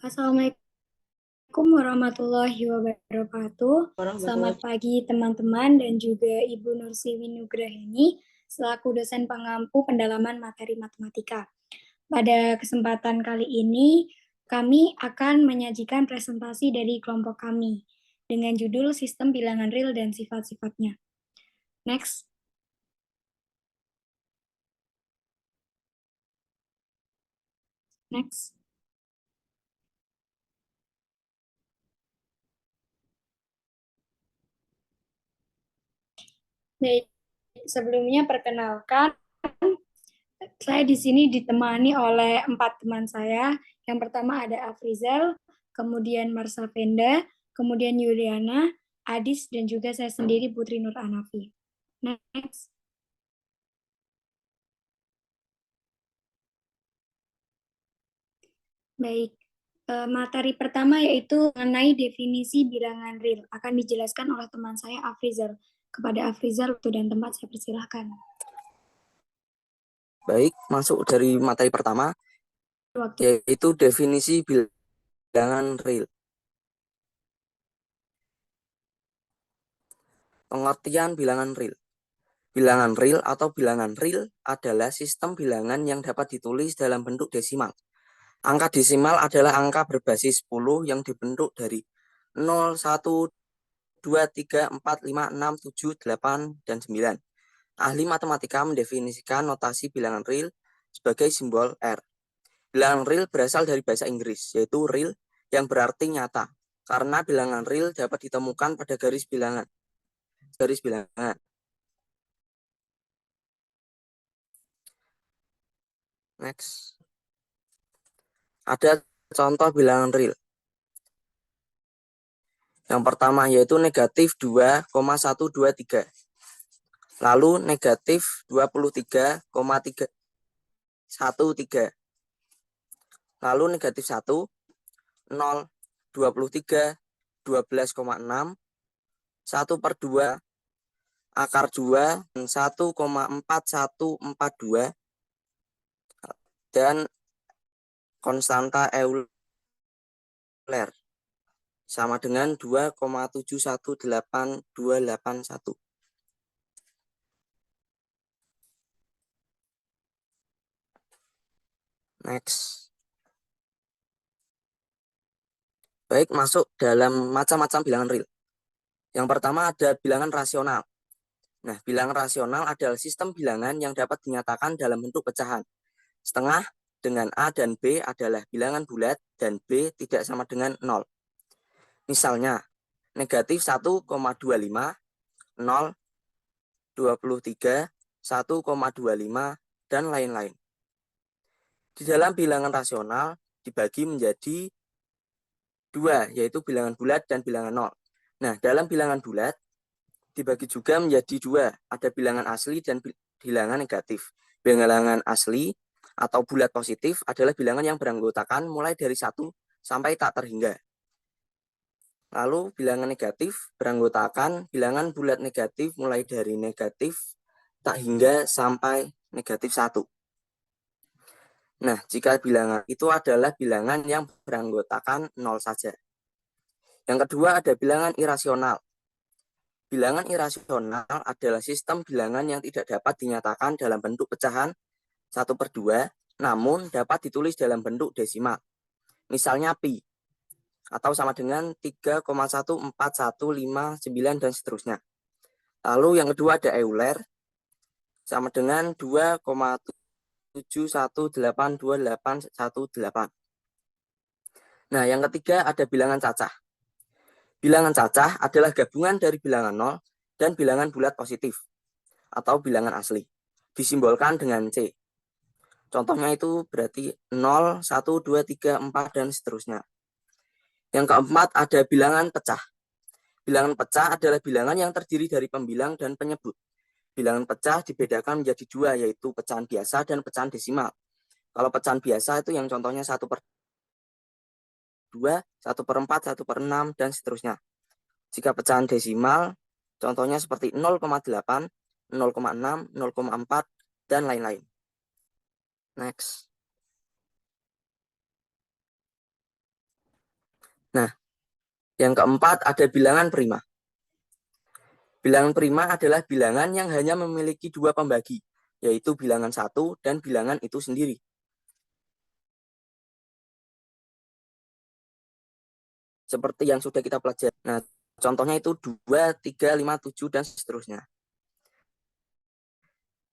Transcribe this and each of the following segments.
Assalamualaikum warahmatullahi wabarakatuh. Selamat pagi teman-teman dan juga Ibu Nursiwi Nugraheni selaku dosen pengampu pendalaman materi matematika. Pada kesempatan kali ini, kami akan menyajikan presentasi dari kelompok kami dengan judul Sistem Bilangan Real dan Sifat-Sifatnya. Next. Next. Baik, sebelumnya perkenalkan, saya di sini ditemani oleh 4 teman saya. Yang pertama ada Afrizal, kemudian Marsa Venda, kemudian Yuliana, Adis, dan juga saya sendiri Putri Nur Anafi. Next. Baik, materi pertama yaitu mengenai definisi bilangan real. Akan dijelaskan oleh teman saya Afrizal. Kepada Afrizal, waktu dan tempat saya persilahkan. Baik, masuk dari materi pertama, yaitu definisi bilangan real. Pengertian bilangan real. Bilangan real atau bilangan real adalah sistem bilangan yang dapat ditulis dalam bentuk desimal. Angka desimal adalah angka berbasis 10 yang dibentuk dari 0, 1, 2, 3, 4, 5, 6, 7, 8, dan 9. Ahli matematika mendefinisikan notasi bilangan real sebagai simbol R. Bilangan real berasal dari bahasa Inggris, yaitu real yang berarti nyata. Karena bilangan real dapat ditemukan pada garis bilangan. Next. Ada contoh bilangan real. Yang pertama yaitu negatif 2,123. Lalu negatif 23,313. Lalu negatif 1, 0, 23, 12,6, 1/2, akar 2, 1,4142, dan konstanta Euler sama dengan 2,718281. Next. Baik, masuk dalam macam-macam bilangan real. Yang pertama ada bilangan rasional. Nah, bilangan rasional adalah sistem bilangan yang dapat dinyatakan dalam bentuk pecahan. Setengah dengan A dan B adalah bilangan bulat dan B tidak sama dengan 0. Misalnya, negatif 1,25, 0, 23, 1,25, dan lain-lain. Di dalam bilangan rasional dibagi menjadi 2, yaitu bilangan bulat dan bilangan 0. Nah, dalam bilangan bulat dibagi juga menjadi 2, ada bilangan asli dan bilangan negatif. Bilangan asli atau bulat positif adalah bilangan yang beranggotakan mulai dari 1 sampai tak terhingga. Lalu bilangan negatif beranggotakan bilangan bulat negatif mulai dari negatif tak hingga sampai negatif 1. Nah, jika bilangan itu adalah bilangan yang beranggotakan 0 saja. Yang kedua ada bilangan irasional. Bilangan irasional adalah sistem bilangan yang tidak dapat dinyatakan dalam bentuk pecahan 1/2, namun dapat ditulis dalam bentuk desimal. Misalnya pi, atau sama dengan 3,14159 dan seterusnya. Lalu yang kedua ada Euler, sama dengan 2,71828818. Nah, yang ketiga ada bilangan cacah. Bilangan cacah adalah gabungan dari bilangan 0 dan bilangan bulat positif atau bilangan asli. Disimbolkan dengan C. Contohnya itu berarti 0, 1, 2, 3, 4, dan seterusnya. Yang keempat ada bilangan pecah. Bilangan pecah adalah bilangan yang terdiri dari pembilang dan penyebut. Bilangan pecah dibedakan menjadi 2, yaitu pecahan biasa dan pecahan desimal. Kalau pecahan biasa itu yang contohnya 1/2, 1/4, 1/6, dan seterusnya. Jika pecahan desimal, contohnya seperti 0,8, 0,6, 0,4, dan lain-lain. Next. Yang keempat ada bilangan prima. Bilangan prima adalah bilangan yang hanya memiliki dua pembagi, yaitu bilangan satu dan bilangan itu sendiri. Seperti yang sudah kita pelajari. Nah, contohnya itu 2, 3, 5, 7, dan seterusnya.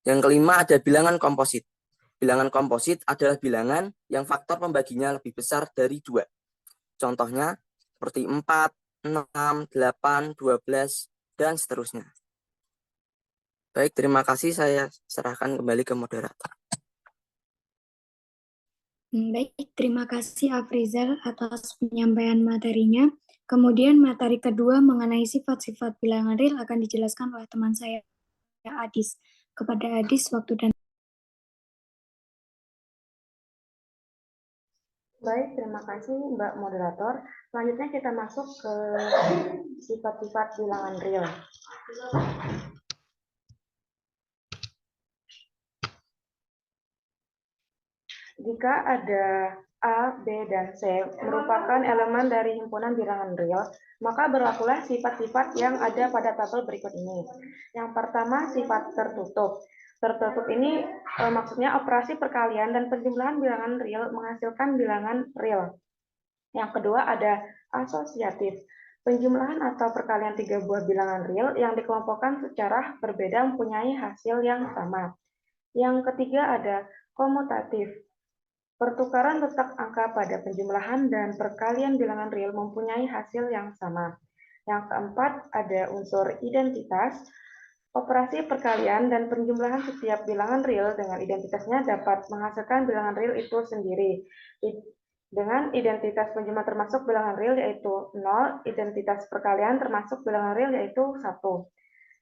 Yang kelima ada bilangan komposit. Bilangan komposit adalah bilangan yang faktor pembaginya lebih besar dari 2. Contohnya seperti 4, 6, 8, 12, dan seterusnya. Baik, terima kasih. Saya serahkan kembali ke moderator. Baik, terima kasih Afrizal atas penyampaian materinya. Kemudian materi kedua mengenai sifat-sifat bilangan real akan dijelaskan oleh teman saya, Adis. Kepada Adis, waktu dan... Baik, terima kasih Mbak Moderator. Selanjutnya kita masuk ke sifat-sifat bilangan real. Jika ada A, B, dan C merupakan elemen dari himpunan bilangan real, maka berlakulah sifat-sifat yang ada pada tabel berikut ini. Yang pertama, sifat tertutup. Tertutup ini maksudnya operasi perkalian dan penjumlahan bilangan real menghasilkan bilangan real. Yang kedua ada asosiatif. Penjumlahan atau perkalian 3 buah bilangan real yang dikelompokkan secara berbeda mempunyai hasil yang sama. Yang ketiga ada komutatif. Pertukaran letak angka pada penjumlahan dan perkalian bilangan real mempunyai hasil yang sama. Yang keempat ada unsur identitas. Operasi perkalian dan penjumlahan setiap bilangan real dengan identitasnya dapat menghasilkan bilangan real itu sendiri. Dengan identitas penjumlahan termasuk bilangan real yaitu 0, identitas perkalian termasuk bilangan real yaitu 1.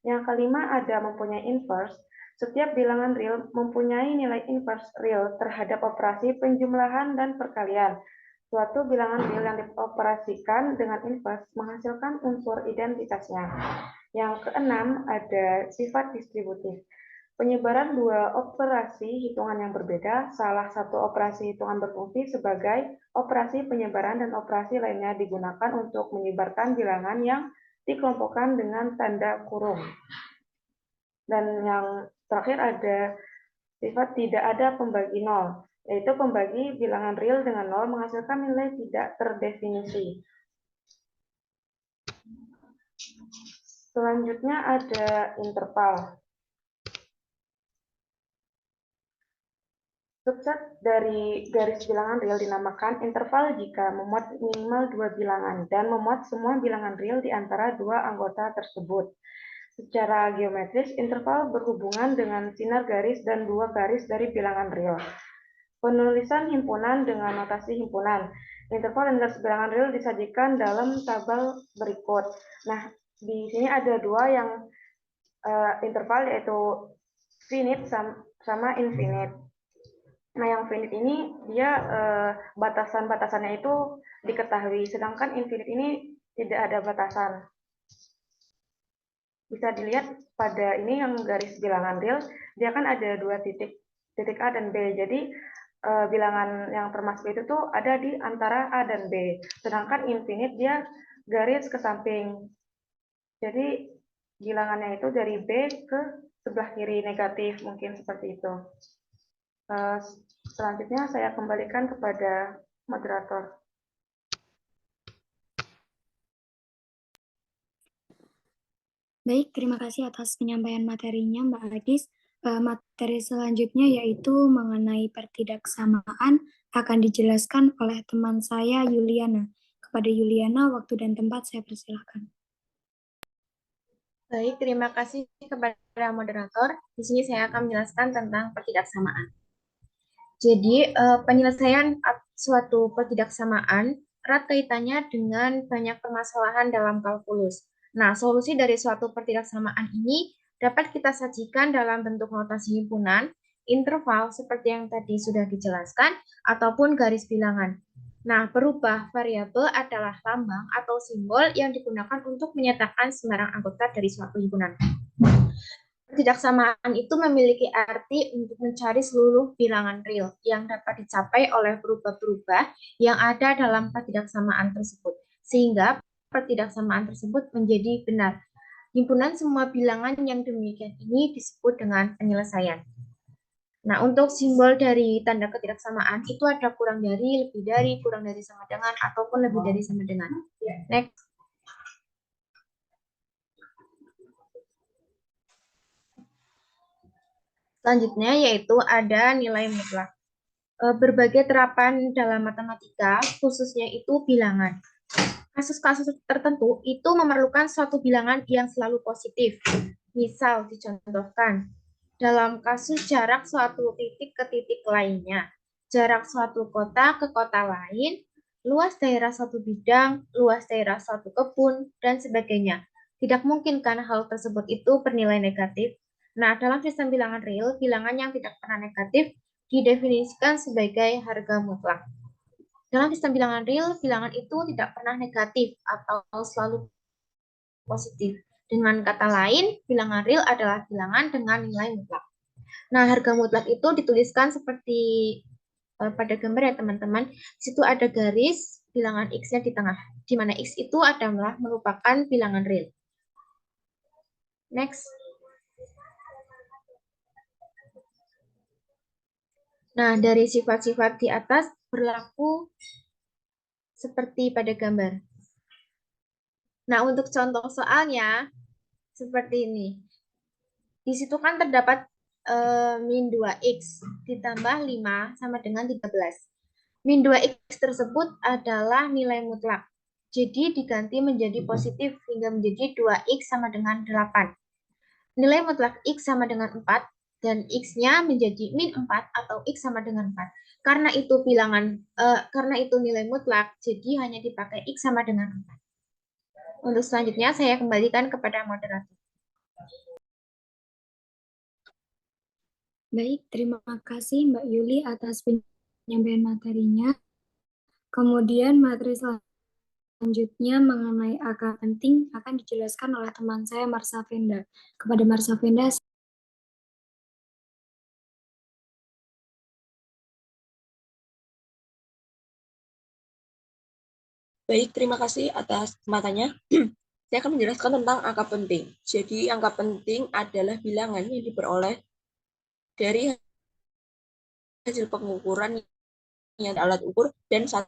Yang kelima ada mempunyai inverse. Setiap bilangan real mempunyai nilai inverse real terhadap operasi penjumlahan dan perkalian. Suatu bilangan real yang dioperasikan dengan inverse menghasilkan unsur identitasnya. Yang keenam ada sifat distributif. Penyebaran dua operasi hitungan yang berbeda, salah satu operasi hitungan berfungsi sebagai operasi penyebaran dan operasi lainnya digunakan untuk menyebarkan bilangan yang dikelompokkan dengan tanda kurung. Dan yang terakhir ada sifat tidak ada pembagi nol, yaitu pembagi bilangan real dengan nol menghasilkan nilai tidak terdefinisi. Selanjutnya ada interval. Subset dari garis bilangan real dinamakan interval jika memuat minimal 2 bilangan dan memuat semua bilangan real di antara dua anggota tersebut. Secara geometris, interval berhubungan dengan sinar garis dan dua garis dari bilangan real. Penulisan himpunan dengan notasi himpunan. Interval dan garis bilangan real disajikan dalam tabel berikut. Nah, di sini ada dua yang interval yaitu finite sama infinite. Nah, yang finite ini dia batasan-batasannya itu diketahui, sedangkan infinite ini tidak ada batasan. Bisa dilihat pada ini yang garis bilangan real, dia kan ada dua titik A dan B. Jadi bilangan yang termasuk itu tuh ada di antara A dan B. Sedangkan infinite dia garis ke samping. Jadi bilangannya itu dari B ke sebelah kiri negatif, mungkin seperti itu. Selanjutnya saya kembalikan kepada moderator. Baik, terima kasih atas penyampaian materinya, Mbak Adis. Materi selanjutnya yaitu mengenai pertidaksamaan akan dijelaskan oleh teman saya, Yuliana. Kepada Yuliana, waktu dan tempat saya persilahkan. Baik, terima kasih kepada moderator. Di sini saya akan menjelaskan tentang pertidaksamaan. Jadi, penyelesaian suatu pertidaksamaan erat kaitannya dengan banyak permasalahan dalam kalkulus. Nah, solusi dari suatu pertidaksamaan ini dapat kita sajikan dalam bentuk notasi himpunan, interval seperti yang tadi sudah dijelaskan, ataupun garis bilangan. Nah, berubah variabel adalah lambang atau simbol yang digunakan untuk menyatakan sembarang anggota dari suatu himpunan. Pertidaksamaan itu memiliki arti untuk mencari seluruh bilangan real yang dapat dicapai oleh berubah-berubah yang ada dalam pertidaksamaan tersebut. Sehingga pertidaksamaan tersebut menjadi benar. Himpunan semua bilangan yang demikian ini disebut dengan penyelesaian. Nah, untuk simbol dari tanda ketidaksamaan itu ada kurang dari, lebih dari, kurang dari sama dengan, ataupun lebih dari sama dengan. Next. Selanjutnya yaitu ada nilai mutlak. Berbagai terapan dalam matematika, khususnya itu bilangan. Kasus-kasus tertentu itu memerlukan suatu bilangan yang selalu positif. Misal dicontohkan, dalam kasus jarak suatu titik ke titik lainnya, jarak suatu kota ke kota lain, luas daerah suatu bidang, luas daerah suatu kebun, dan sebagainya. Tidak mungkin kan hal tersebut itu bernilai negatif. Nah, dalam sistem bilangan real, bilangan yang tidak pernah negatif didefinisikan sebagai harga mutlak. Dalam sistem bilangan real, bilangan itu tidak pernah negatif atau selalu positif. Dengan kata lain, bilangan real adalah bilangan dengan nilai mutlak. Nah, harga mutlak itu dituliskan seperti pada gambar ya teman-teman. Di situ ada garis bilangan X-nya di tengah, di mana X itu adalah merupakan bilangan real. Next. Nah, dari sifat-sifat di atas berlaku seperti pada gambar. Nah, untuk contoh soalnya, seperti ini. Di situ kan terdapat min 2x ditambah 5 sama dengan 13. Min 2x tersebut adalah nilai mutlak. Jadi diganti menjadi positif hingga menjadi 2x sama dengan 8. Nilai mutlak x sama dengan 4 dan x-nya menjadi min 4 atau x sama dengan 4. Karena itu karena itu nilai mutlak, jadi hanya dipakai x sama dengan 4. Untuk selanjutnya saya kembalikan kepada moderator. Baik, terima kasih Mbak Yuli atas penyampaian materinya. Kemudian materi selanjutnya mengenai angka penting akan dijelaskan oleh teman saya Marsha Venda. Kepada Marsha Venda, Baik, terima kasih atas kesempatannya. Saya akan menjelaskan tentang angka penting. Jadi, angka penting adalah bilangan yang diperoleh dari hasil pengukuran yang alat ukur dan satu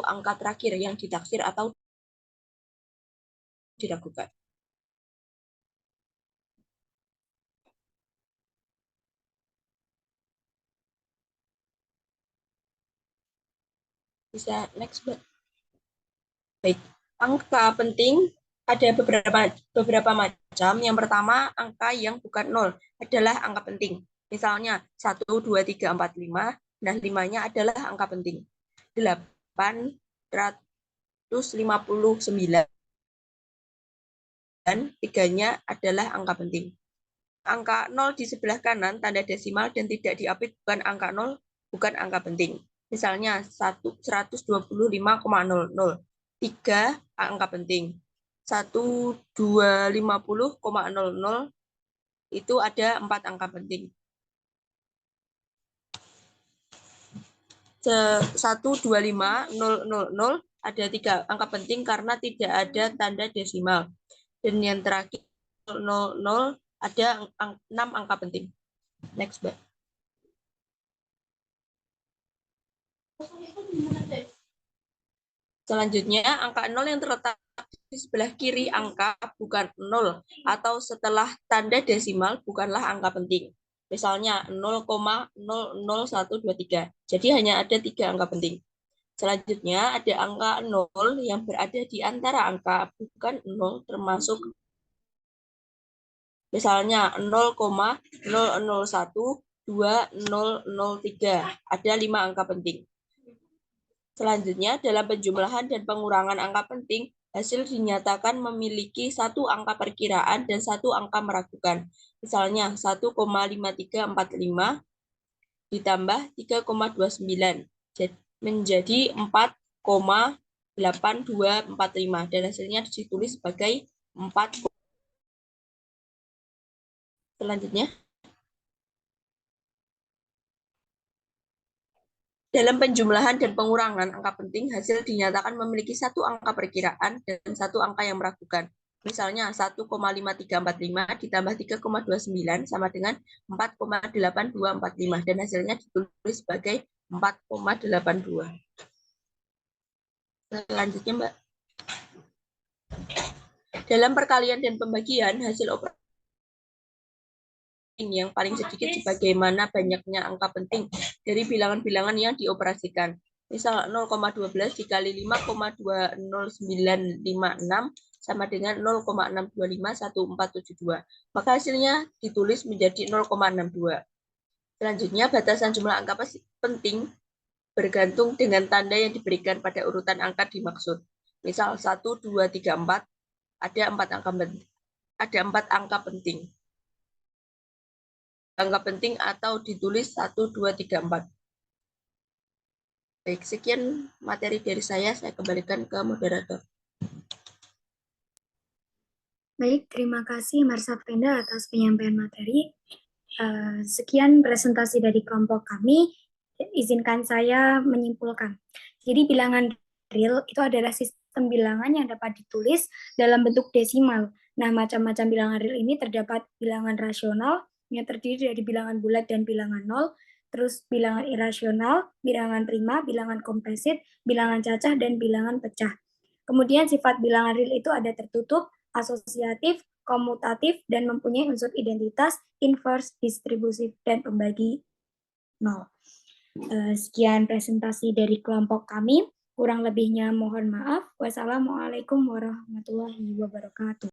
angka terakhir yang ditaksir atau diragukan. Bisa next, Mbak. Baik, angka penting ada beberapa macam. Yang pertama, angka yang bukan 0 adalah angka penting. Misalnya 1, 2, 3, 4, 5. Nah, 5-nya adalah angka penting. 859 dan 3-nya adalah angka penting. Angka 0 di sebelah kanan tanda desimal dan tidak diapit bukan angka 0, bukan angka penting. Misalnya 125,00. 3 angka penting. 1250,00 itu ada 4 angka penting. 125,000 ada 3 angka penting karena tidak ada tanda desimal. Dan yang terakhir 00 ada 6 angka penting. Next, Mbak. Selanjutnya, angka 0 yang terletak di sebelah kiri angka bukan 0 atau setelah tanda desimal bukanlah angka penting. Misalnya 0,00123. Jadi hanya ada 3 angka penting. Selanjutnya ada angka 0 yang berada di antara angka bukan 0 termasuk misalnya 0,001203. Ada 5 angka penting. Selanjutnya, dalam penjumlahan dan pengurangan angka penting, hasil dinyatakan memiliki 1 angka perkiraan dan 1 angka meragukan. Misalnya 1,5345 ditambah 3,29 menjadi 4,8245 dan hasilnya ditulis sebagai 4. Selanjutnya, Dalam penjumlahan dan pengurangan angka penting, hasil dinyatakan memiliki satu angka perkiraan dan satu angka yang meragukan. Misalnya 1,5345 ditambah 3,29 sama dengan 4,8245 dan hasilnya ditulis sebagai 4,82. Selanjutnya, Mbak. Dalam perkalian dan pembagian, hasil operasi yang paling sedikit sebagaimana banyaknya angka penting dari bilangan-bilangan yang dioperasikan. Misal 0,12 dikali 5,20956 sama dengan 0,6251472. Maka hasilnya ditulis menjadi 0,62. Selanjutnya, batasan jumlah angka penting bergantung dengan tanda yang diberikan pada urutan angka dimaksud. Misal 1, 2, 3, 4, ada 4 angka penting. Angka penting atau ditulis 1, 2, 3, 4. Baik, sekian materi dari saya kembalikan ke moderator. Baik, terima kasih Marsapenda atas penyampaian materi. Sekian presentasi dari kelompok kami. Izinkan saya menyimpulkan. Jadi bilangan real itu adalah sistem bilangan yang dapat ditulis dalam bentuk desimal. Nah, macam-macam bilangan real ini terdapat bilangan rasional yang terdiri dari bilangan bulat dan bilangan nol, terus bilangan irasional, bilangan prima, bilangan komposit, bilangan cacah, dan bilangan pecah. Kemudian sifat bilangan real itu ada tertutup, asosiatif, komutatif, dan mempunyai unsur identitas, inverse, distributif, dan pembagi nol. Sekian presentasi dari kelompok kami. Kurang lebihnya mohon maaf. Wassalamualaikum warahmatullahi wabarakatuh.